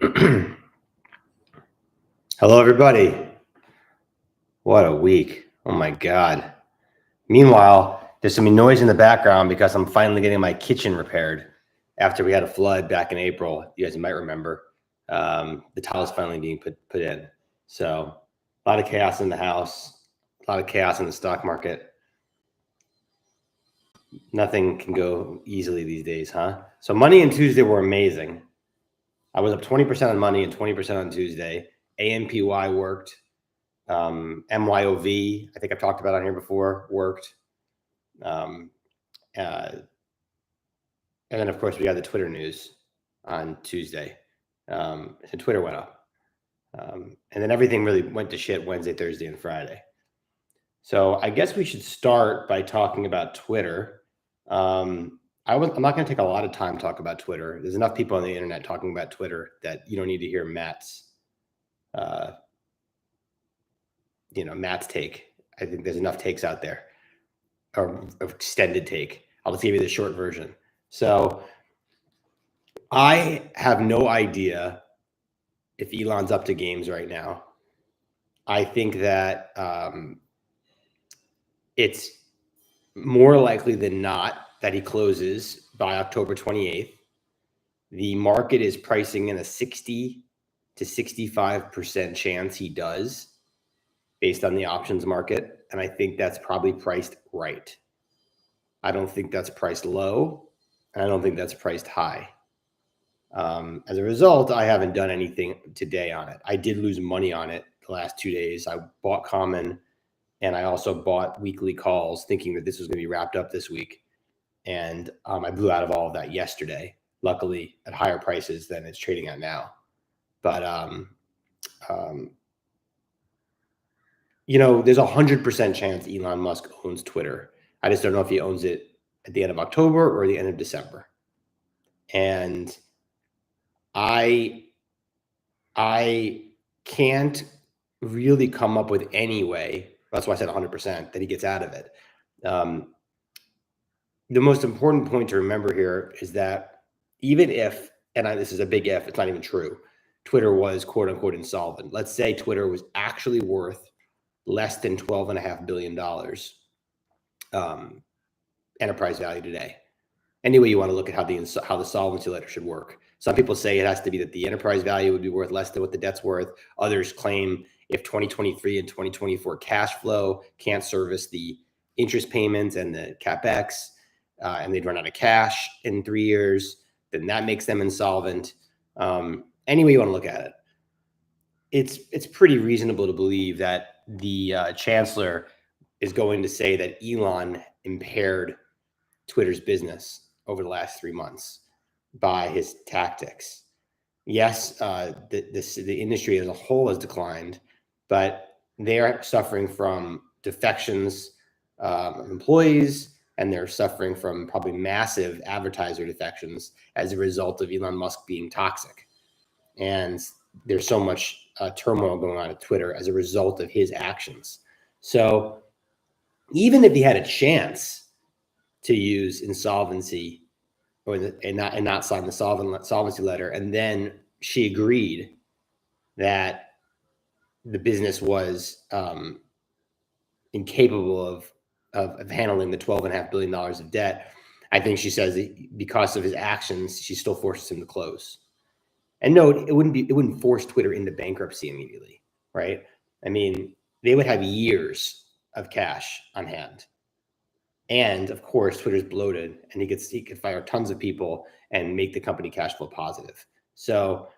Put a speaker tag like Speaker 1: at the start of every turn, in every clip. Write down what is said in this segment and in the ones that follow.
Speaker 1: Hello, everybody. What a week. Oh, my God. Meanwhile, there's some noise in the background because I'm finally getting my kitchen repaired after we had a flood back in April. You guys might remember. The tile's finally being put in. So a lot of chaos in the house, a lot of chaos in the stock market. Nothing can go easily these days, huh? So Monday and Tuesday were amazing. I was up 20% on Monday and 20% on Tuesday. AMPY worked. MYOV, I think I've talked about on here before, worked. And then, of course, we got the Twitter news on Tuesday. So Twitter went up. And then everything really went to shit Wednesday, Thursday, and Friday. So I guess we should start by talking about Twitter. I'm not going to take a lot of time to talk about Twitter. There's enough people on the internet talking about Twitter that you don't need to hear Matt's take. I think there's enough takes out there, or extended take. I'll just give you the short version. So I have no idea if Elon's up to games right now. I think that it's more likely than not that he closes by October 28th. The market is pricing in a 60 to 65% chance he does, based on the options market. And I think that's probably priced right. I don't think that's priced low. And I don't think that's priced high. As a result, I haven't done anything today on it. I did lose money on it the last 2 days. I bought common, and I also bought weekly calls thinking that this was going to be wrapped up this week. And I blew out of all of that yesterday, luckily at higher prices than it's trading at now. But there's a 100% chance Elon Musk owns Twitter. I just don't know if he owns it at the end of October or the end of December. And I can't really come up with any way. That's why I said 100% that he gets out of it. The most important point to remember here is that even if, and this is a big if, it's not even true, Twitter was quote unquote insolvent. Let's say Twitter was actually worth less than $12.5 billion enterprise value today. Any way you want to look at how the solvency letter should work. Some people say it has to be that the enterprise value would be worth less than what the debt's worth. Others claim if 2023 and 2024 cash flow can't service the interest payments and the CapEx, and they'd run out of cash in 3 years, then that makes them insolvent. Any way you want to look at it. It's pretty reasonable to believe that the chancellor is going to say that Elon impaired Twitter's business over the last 3 months by his tactics. Yes, the industry as a whole has declined, but they are suffering from defections of employees, and they're suffering from probably massive advertiser defections as a result of Elon Musk being toxic. And there's so much turmoil going on at Twitter as a result of his actions. So even if he had a chance to use insolvency and not sign the solvency letter, and then she agreed that the business was incapable of handling the $12.5 billion of debt, I think she says that because of his actions, she still forces him to close. And no, it wouldn't force Twitter into bankruptcy immediately, right? I mean, they would have years of cash on hand. And of course, Twitter's bloated, and he could fire tons of people and make the company cash flow positive. So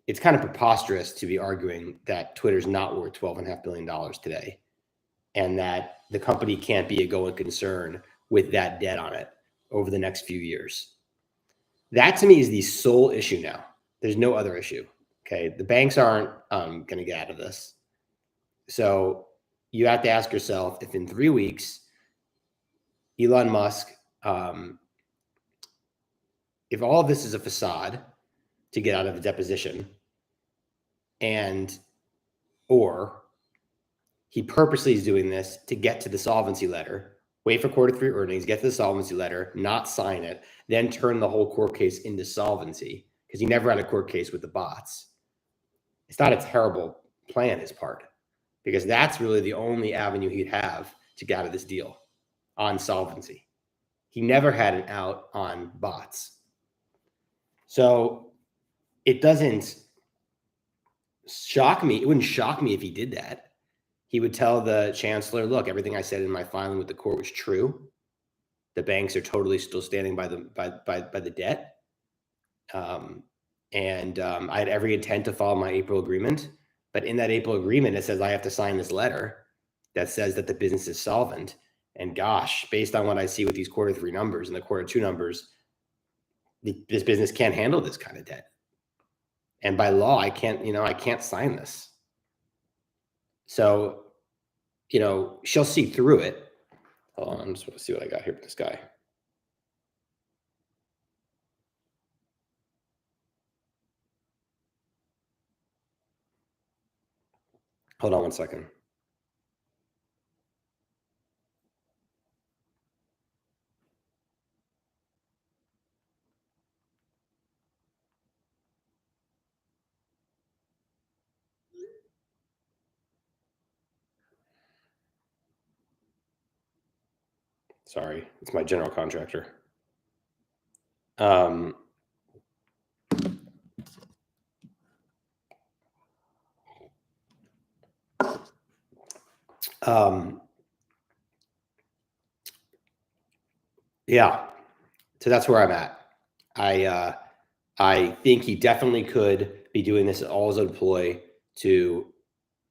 Speaker 1: it's kind of preposterous to be arguing that Twitter's not worth $12.5 billion today, and that the company can't be a going concern with that debt on it over the next few years. That to me is the sole issue now. There's no other issue. Okay, the banks aren't going to get out of this. So you have to ask yourself if in 3 weeks, Elon Musk, if all of this is a facade to get out of a deposition, or he purposely is doing this to get to the solvency letter, wait for Q3 earnings, get to the solvency letter, not sign it, then turn the whole court case into solvency, because he never had a court case with the bots. It's not a terrible plan, his part, because that's really the only avenue he'd have to get out of this deal on solvency. He never had an out on bots. So it doesn't shock me. It wouldn't shock me if he did that. He would tell the chancellor, look, everything I said in my filing with the court was true. The banks are totally still standing by the debt. I had every intent to follow my April agreement. But in that April agreement, it says I have to sign this letter that says that the business is solvent. And gosh, based on what I see with these Q3 numbers and the Q2 numbers, this business can't handle this kind of debt. And by law, I can't sign this. So, she'll see through it. Hold on, I just want to see what I got here with this guy. Hold on one second. Sorry, it's my general contractor. Yeah, so that's where I'm at. I think he definitely could be doing this all as a ploy to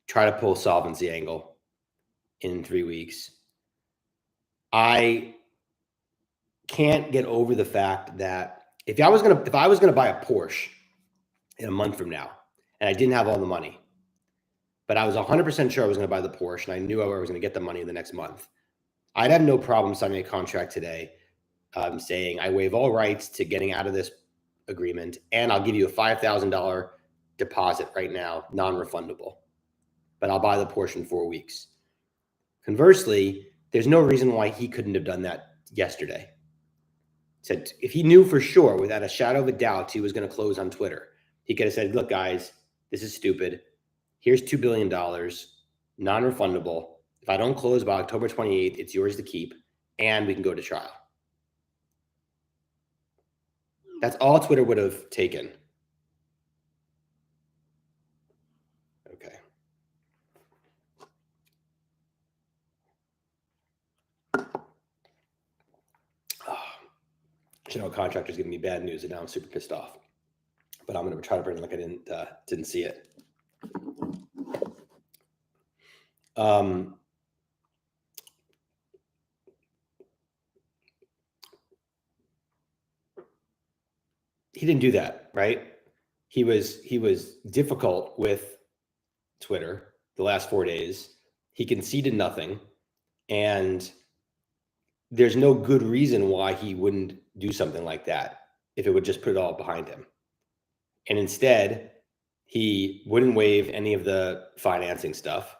Speaker 1: try to pull solvency angle in 3 weeks. I can't get over the fact that if I was gonna buy a Porsche in a month from now, and I didn't have all the money, but I was 100% sure I was going to buy the Porsche, and I knew I was going to get the money in the next month, I'd have no problem signing a contract today saying I waive all rights to getting out of this agreement, and I'll give you a $5,000 deposit right now, non-refundable, but I'll buy the Porsche in 4 weeks. Conversely, there's no reason why he couldn't have done that yesterday. Said if he knew for sure, without a shadow of a doubt, he was going to close on Twitter, he could have said, look, guys, this is stupid. Here's $2 billion, non-refundable. If I don't close by October 28th, it's yours to keep, and we can go to trial. That's all Twitter would have taken. Okay. General contractor's giving me bad news, and now I'm super pissed off. But I'm going to try to pretend like I didn't see it. He didn't do that, right? He was difficult with Twitter the last 4 days. He conceded nothing, and there's no good reason why he wouldn't do something like that if it would just put it all behind him. And instead, he wouldn't waive any of the financing stuff,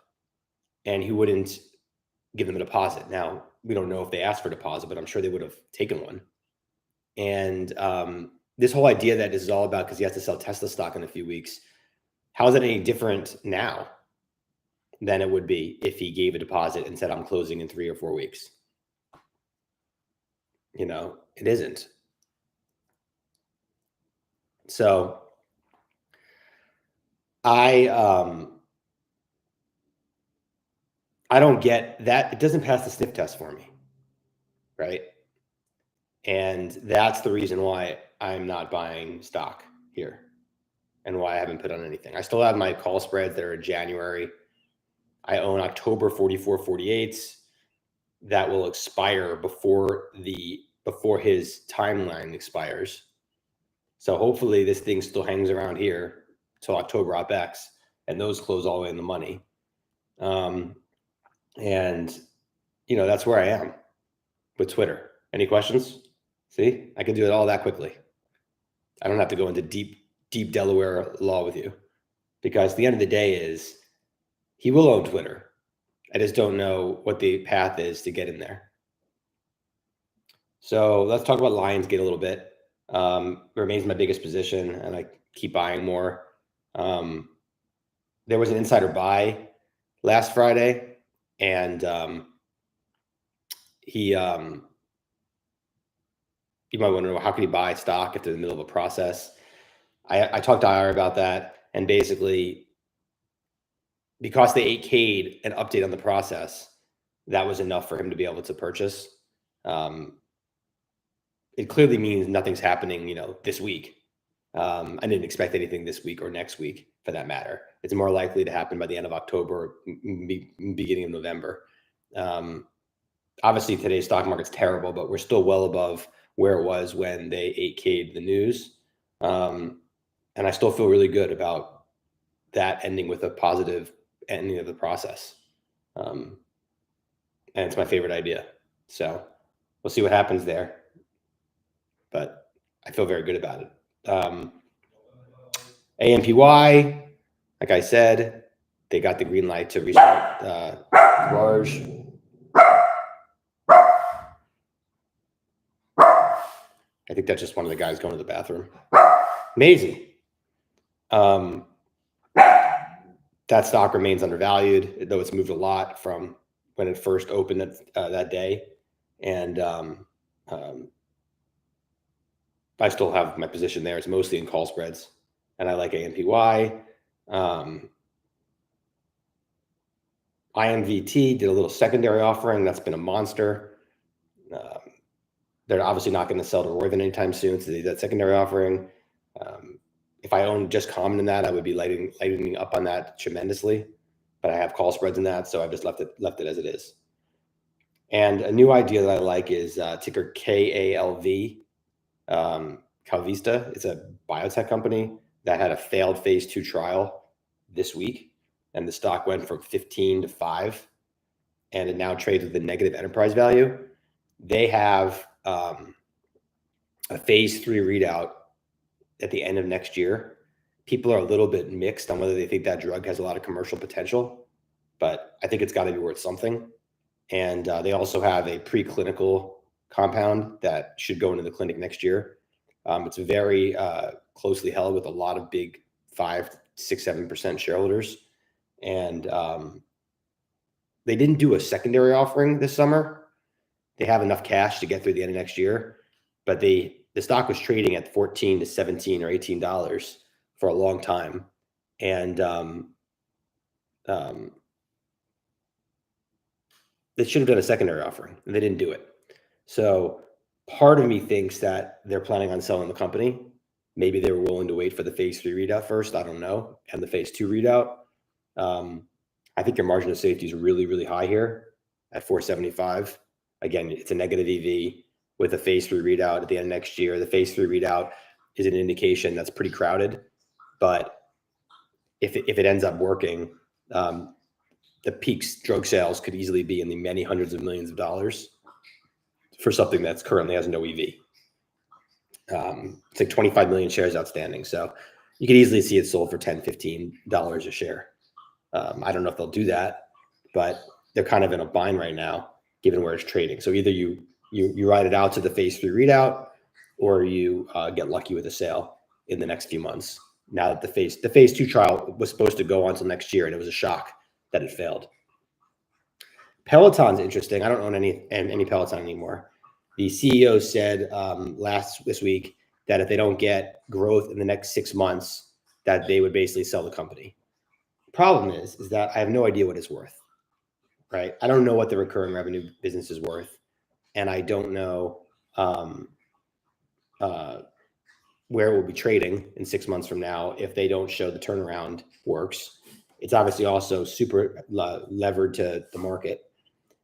Speaker 1: and he wouldn't give them a deposit. Now, we don't know if they asked for a deposit, but I'm sure they would have taken one. And this whole idea that this is all about because he has to sell Tesla stock in a few weeks, how is it any different now than it would be if he gave a deposit and said, I'm closing in 3 or 4 weeks? It isn't. So I don't get that. It doesn't pass the sniff test for me, right? And that's the reason why I'm not buying stock here and why I haven't put on anything. I still have my call spreads that are in January. I own October 44.48s that will expire before his timeline expires. So hopefully this thing still hangs around here till October OpEx, and those close all the way in the money. And that's where I am with Twitter. Any questions? See, I can do it all that quickly. I don't have to go into deep Delaware law with you, because the end of the day is he will own Twitter. I just don't know what the path is to get in there. So let's talk about Lionsgate a little bit. Remains my biggest position, and I keep buying more. There was an insider buy last Friday, and you might want to know, how can he buy stock if they're in the middle of a process? I talked to IR about that, and basically, because they 8K'd an update on the process, that was enough for him to be able to purchase. It clearly means nothing's happening, this week. I didn't expect anything this week or next week, for that matter. It's more likely to happen by the end of October, beginning of November. Obviously, today's stock market's terrible, but we're still well above where it was when they 8K'd the news. And I still feel really good about that ending with a positive ending of the process. And it's my favorite idea. So we'll see what happens there. But I feel very good about it. AMPY, like I said, they got the green light to restart garage. I think that's just one of the guys going to the bathroom. Amazing. That stock remains undervalued, though it's moved a lot from when it first opened that day. And I still have my position there. It's mostly in call spreads, and I like AMPY. IMVT did a little secondary offering. That's been a monster. They're obviously not going to sell to Roivant anytime soon, so they did that secondary offering. If I owned just common in that, I would be lightening up on that tremendously. But I have call spreads in that, so I've just left it as it is. And a new idea that I like is ticker KALV, Kalvista. It's a biotech company that had a failed phase 2 trial this week, and the stock went from 15 to 5, and it now trades with a negative enterprise value. They have a phase 3 readout at the end of next year. People are a little bit mixed on whether they think that drug has a lot of commercial potential, but I think it's got to be worth something. And they also have a preclinical compound that should go into the clinic next year. It's very closely held with a lot of big 5, 6, 7% shareholders. And they didn't do a secondary offering this summer. They have enough cash to get through the end of next year, but the stock was trading at $14 to $17 or $18 for a long time. And they should have done a secondary offering, and they didn't do it. So part of me thinks that they're planning on selling the company. Maybe they were willing to wait for the phase 3 readout first. I don't know. And the phase 2 readout. I think your margin of safety is really, really high here at 475. Again, it's a negative EV with a phase 3 readout at the end of next year. The phase 3 readout is an indication that's pretty crowded, but if it ends up working, the peak drug sales could easily be in the many hundreds of millions of dollars for something that's currently has no EV. It's like 25 million shares outstanding. So you could easily see it sold for $10, $15 a share. I don't know if they'll do that, but they're kind of in a bind right now, given where it's trading. So either you ride it out to the phase 3 readout, or you get lucky with a sale in the next few months. Now that the phase 2 trial was supposed to go on until next year, and it was a shock that it failed. Peloton's interesting. I don't own any Peloton anymore. The CEO said this week that if they don't get growth in the next 6 months, that they would basically sell the company. The problem is that I have no idea what it's worth, right? I don't know what the recurring revenue business is worth, and I don't know where it will be trading in 6 months from now if they don't show the turnaround works. It's obviously also super levered to the market.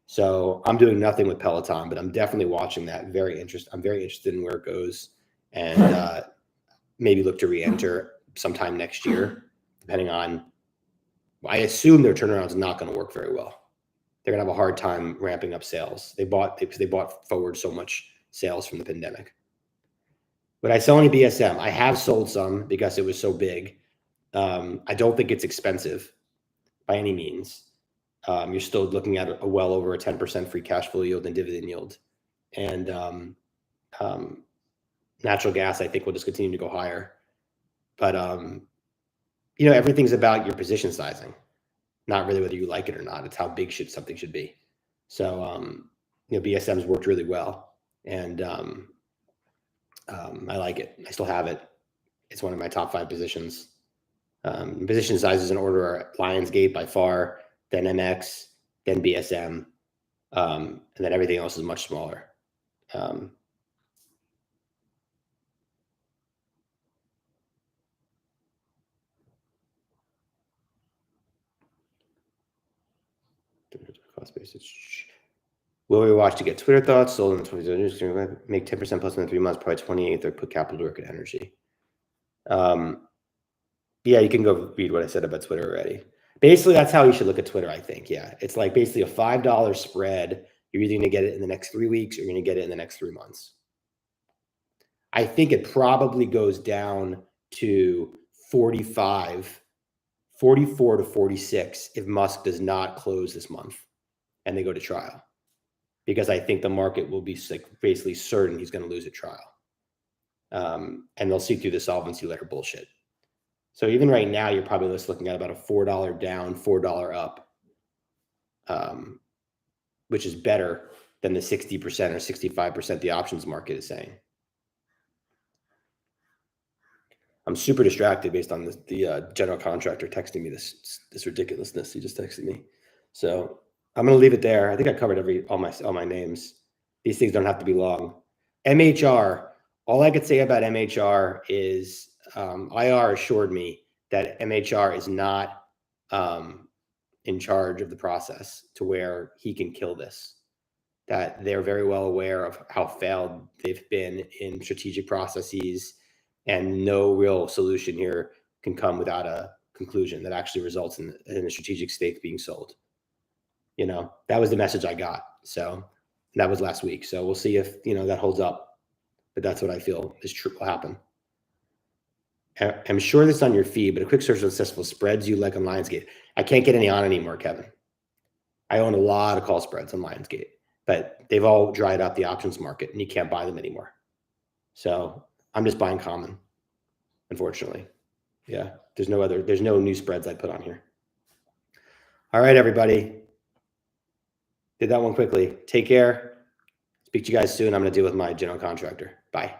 Speaker 1: So I'm doing nothing with Peloton, but I'm definitely watching that. I'm very interested in where it goes, and maybe look to re-enter sometime next year, depending on. I assume their turnaround is not going to work very well. They're going to have a hard time ramping up sales. Because they bought forward so much sales from the pandemic. But I sell any BSM. I have sold some because it was so big. I don't think it's expensive by any means. You're still looking at a well over a 10% free cash flow yield and dividend yield. And Natural gas, I think, will just continue to go higher. But, you know, everything's about your position sizing, not really whether you like it or not. It's how big something should be. So, you know, BSM's worked really well, and I like it. I still have it. It's one of my top 5 positions. Position sizes in order are Lionsgate by far, then MX, then BSM, and then everything else is much smaller. Cost basis. Will we watch to get Twitter thoughts? Sold in the 20 news. Make 10% plus in 3 months, probably 28th, or put capital to work in energy. Yeah, you can go read what I said about Twitter already. Basically, that's how you should look at Twitter, I think. Yeah, it's like basically a $5 spread. You're either going to get it in the next 3 weeks or you're going to get it in the next 3 months. I think it probably goes down to 44 to 46 if Musk does not close this month and they go to trial, because I think the market will be like basically certain he's going to lose at trial. And they'll see through the solvency letter bullshit. So even right now, you're probably just looking at about a $4 down, $4 up, which is better than the 60% or 65% the options market is saying. I'm super distracted based on the general contractor texting me this ridiculousness. He just texted me. So I'm going to leave it there. I think I covered all my names. These things don't have to be long. MHR. All I could say about MHR is IR assured me that MHR is not in charge of the process to where he can kill this. That they're very well aware of how failed they've been in strategic processes, and no real solution here can come without a conclusion that actually results in a strategic stake being sold. You know, that was the message I got. So that was last week. So we'll see if, you know, that holds up. But that's what I feel is true will happen. I'm sure this is on your feed, but a quick search of successful spreads you like on Lionsgate. I can't get any on anymore, Kevin. I own a lot of call spreads on Lionsgate, but they've all dried up the options market and you can't buy them anymore. So I'm just buying common, unfortunately. Yeah, there's no new spreads I put on here. All right, everybody. Did that one quickly. Take care. Speak to you guys soon. I'm going to deal with my general contractor. Bye.